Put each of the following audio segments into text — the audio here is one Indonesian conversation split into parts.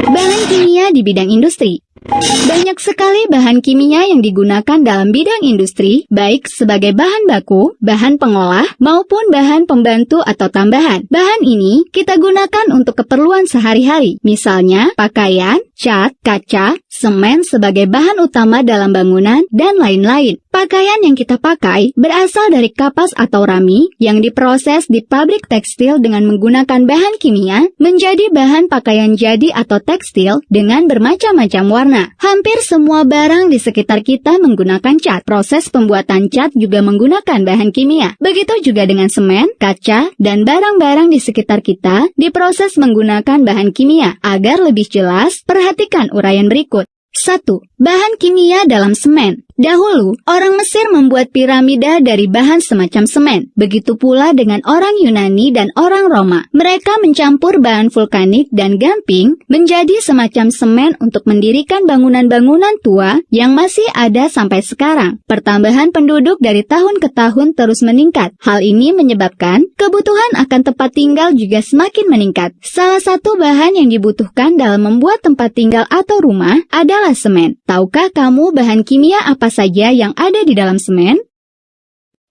Bahan kimia di bidang industri. Banyak sekali bahan kimia yang digunakan dalam bidang industri, baik sebagai bahan baku, bahan pengolah, maupun bahan pembantu atau tambahan. Bahan ini kita gunakan untuk keperluan sehari-hari, misalnya pakaian, cat, kaca, semen sebagai bahan utama dalam bangunan, dan lain-lain. Pakaian yang kita pakai berasal dari kapas atau rami yang diproses di pabrik tekstil dengan menggunakan bahan kimia menjadi bahan pakaian jadi atau tekstil dengan bermacam-macam warna. Hampir semua barang di sekitar kita menggunakan cat. Proses pembuatan cat juga menggunakan bahan kimia. Begitu juga dengan semen, kaca, dan barang-barang di sekitar kita diproses menggunakan bahan kimia. Agar lebih jelas, perhatikan uraian berikut. 1. Bahan kimia dalam semen. Dahulu, orang Mesir membuat piramida dari bahan semacam semen. Begitu pula dengan orang Yunani dan orang Roma. Mereka mencampur bahan vulkanik dan gamping menjadi semacam semen untuk mendirikan bangunan-bangunan tua yang masih ada sampai sekarang. Pertambahan penduduk dari tahun ke tahun terus meningkat. Hal ini menyebabkan kebutuhan akan tempat tinggal juga semakin meningkat. Salah satu bahan yang dibutuhkan dalam membuat tempat tinggal atau rumah adalah semen. Tahukah kamu bahan kimia apa saja yang ada di dalam semen?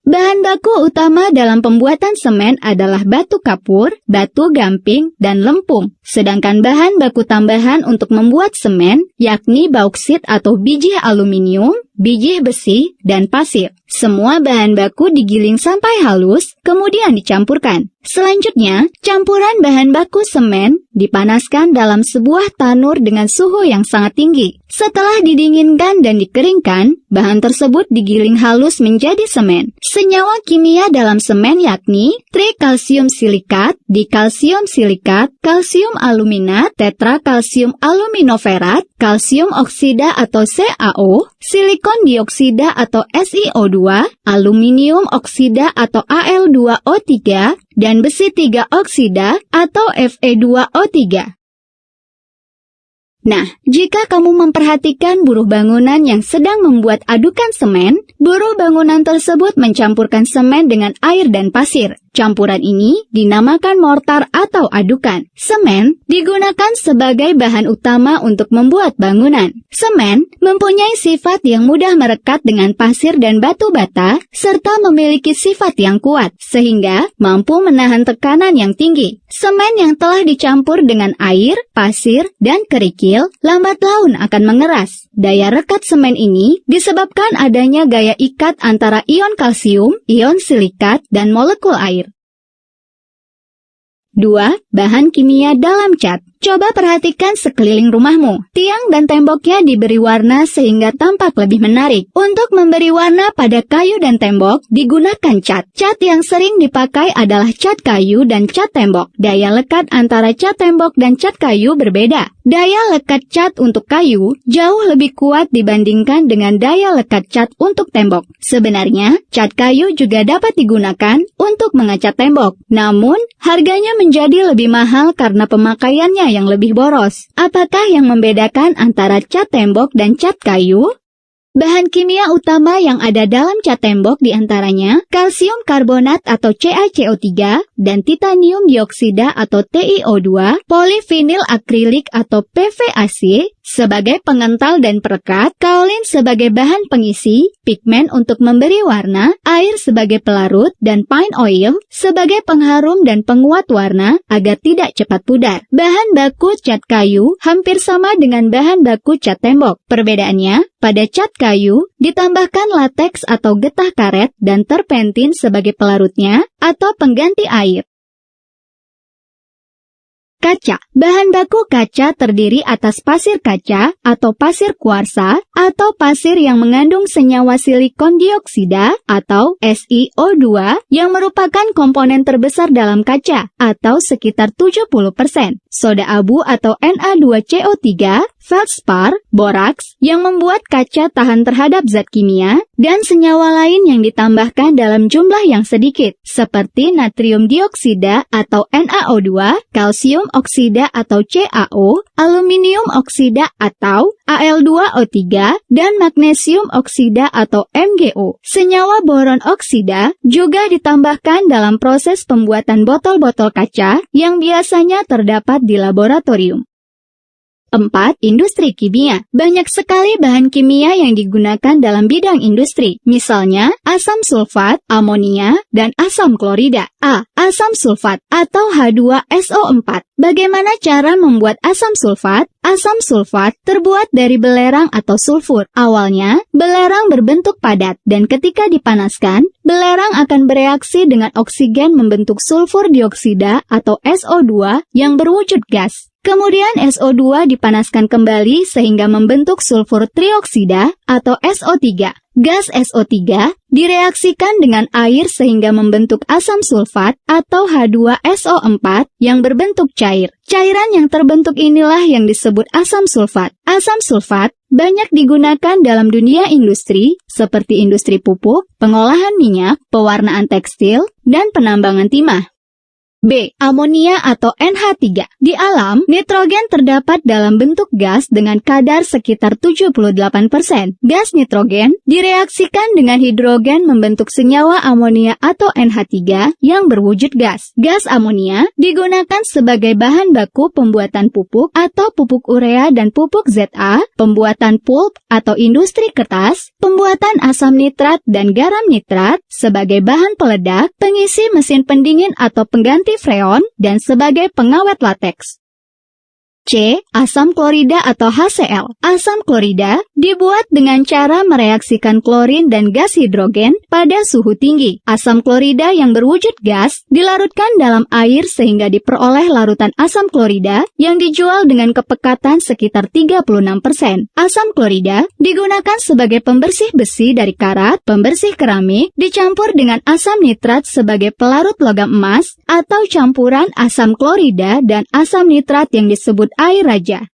Bahan baku utama dalam pembuatan semen adalah batu kapur, batu gamping, dan lempung. Sedangkan bahan baku tambahan untuk membuat semen, yakni bauksit atau biji aluminium, biji besi, dan pasir. Semua bahan baku digiling sampai halus, kemudian dicampurkan. Selanjutnya, campuran bahan baku semen dipanaskan dalam sebuah tanur dengan suhu yang sangat tinggi. Setelah didinginkan dan dikeringkan, bahan tersebut digiling halus menjadi semen. Senyawa kimia dalam semen yakni trikalsium silikat, dikalsium silikat, kalsium aluminat, tetrakalsium aluminoferat, kalsium oksida atau CaO, silikon dioksida atau SiO2, aluminium oksida atau Al2O3, dan besi 3 oksida atau Fe2O3. Nah, jika kamu memperhatikan buruh bangunan yang sedang membuat adukan semen, buruh bangunan tersebut mencampurkan semen dengan air dan pasir. Campuran ini dinamakan mortar atau adukan. Semen digunakan sebagai bahan utama untuk membuat bangunan. Semen mempunyai sifat yang mudah merekat dengan pasir dan batu bata, serta memiliki sifat yang kuat, sehingga mampu menahan tekanan yang tinggi. Semen yang telah dicampur dengan air, pasir, dan kerikil, lambat laun akan mengeras. Daya rekat semen ini disebabkan adanya gaya ikat antara ion kalsium, ion silikat, dan molekul air. 2. Bahan kimia dalam cat. Coba perhatikan sekeliling rumahmu. Tiang dan temboknya diberi warna sehingga tampak lebih menarik. Untuk memberi warna pada kayu dan tembok, digunakan cat. Cat yang sering dipakai adalah cat kayu dan cat tembok. Daya lekat antara cat tembok dan cat kayu berbeda. Daya lekat cat untuk kayu jauh lebih kuat dibandingkan dengan daya lekat cat untuk tembok. Sebenarnya, cat kayu juga dapat digunakan untuk mengecat tembok. Namun, harganya menjadi lebih mahal karena pemakaiannya yang lebih boros. Apakah yang membedakan antara cat tembok dan cat kayu? Bahan kimia utama yang ada dalam cat tembok diantaranya kalsium karbonat atau CaCO3 dan titanium dioksida atau TiO2, polivinil akrilik atau PVAC sebagai pengental dan perekat, kaolin sebagai bahan pengisi, pigmen untuk memberi warna, air sebagai pelarut, dan pine oil sebagai pengharum dan penguat warna agar tidak cepat pudar. Bahan baku cat kayu hampir sama dengan bahan baku cat tembok. Perbedaannya, pada cat kayu ditambahkan lateks atau getah karet dan terpentin sebagai pelarutnya atau pengganti air. Kaca. Bahan baku kaca terdiri atas pasir kaca atau pasir kuarsa atau pasir yang mengandung senyawa silikon dioksida atau SiO2 yang merupakan komponen terbesar dalam kaca atau sekitar 70%. Soda abu atau Na2CO3, feldspar, boraks yang membuat kaca tahan terhadap zat kimia, dan senyawa lain yang ditambahkan dalam jumlah yang sedikit, seperti natrium dioksida atau NaO2, kalsium oksida atau CaO, aluminium oksida atau Al2O3, dan magnesium oksida atau MgO. Senyawa boron oksida juga ditambahkan dalam proses pembuatan botol-botol kaca yang biasanya terdapat di laboratorium. 4. Industri kimia. Banyak sekali bahan kimia yang digunakan dalam bidang industri. Misalnya, asam sulfat, amonia, dan asam klorida. A. Asam sulfat atau H2SO4. Bagaimana cara membuat asam sulfat? Asam sulfat terbuat dari belerang atau sulfur. Awalnya, belerang berbentuk padat dan ketika dipanaskan, belerang akan bereaksi dengan oksigen membentuk sulfur dioksida atau SO2 yang berwujud gas. Kemudian SO2 dipanaskan kembali sehingga membentuk sulfur trioksida atau SO3. Gas SO3 direaksikan dengan air sehingga membentuk asam sulfat atau H2SO4 yang berbentuk cair. Cairan yang terbentuk inilah yang disebut asam sulfat. Asam sulfat banyak digunakan dalam dunia industri seperti industri pupuk, pengolahan minyak, pewarnaan tekstil, dan penambangan timah. B. Amonia atau NH3. Di alam, nitrogen terdapat dalam bentuk gas dengan kadar sekitar 78%. Gas nitrogen direaksikan dengan hidrogen membentuk senyawa amonia atau NH3 yang berwujud gas. Gas amonia digunakan sebagai bahan baku pembuatan pupuk atau pupuk urea dan pupuk ZA, pembuatan pulp atau industri kertas, pembuatan asam nitrat dan garam nitrat sebagai bahan peledak, pengisi mesin pendingin atau pengganti freon, dan sebagai pengawet lateks. C. Asam klorida atau HCl. Asam klorida dibuat dengan cara mereaksikan klorin dan gas hidrogen pada suhu tinggi. Asam klorida yang berwujud gas dilarutkan dalam air sehingga diperoleh larutan asam klorida yang dijual dengan kepekatan sekitar 36%. Asam klorida digunakan sebagai pembersih besi dari karat, pembersih keramik, dicampur dengan asam nitrat sebagai pelarut logam emas, atau campuran asam klorida dan asam nitrat yang disebut air raja.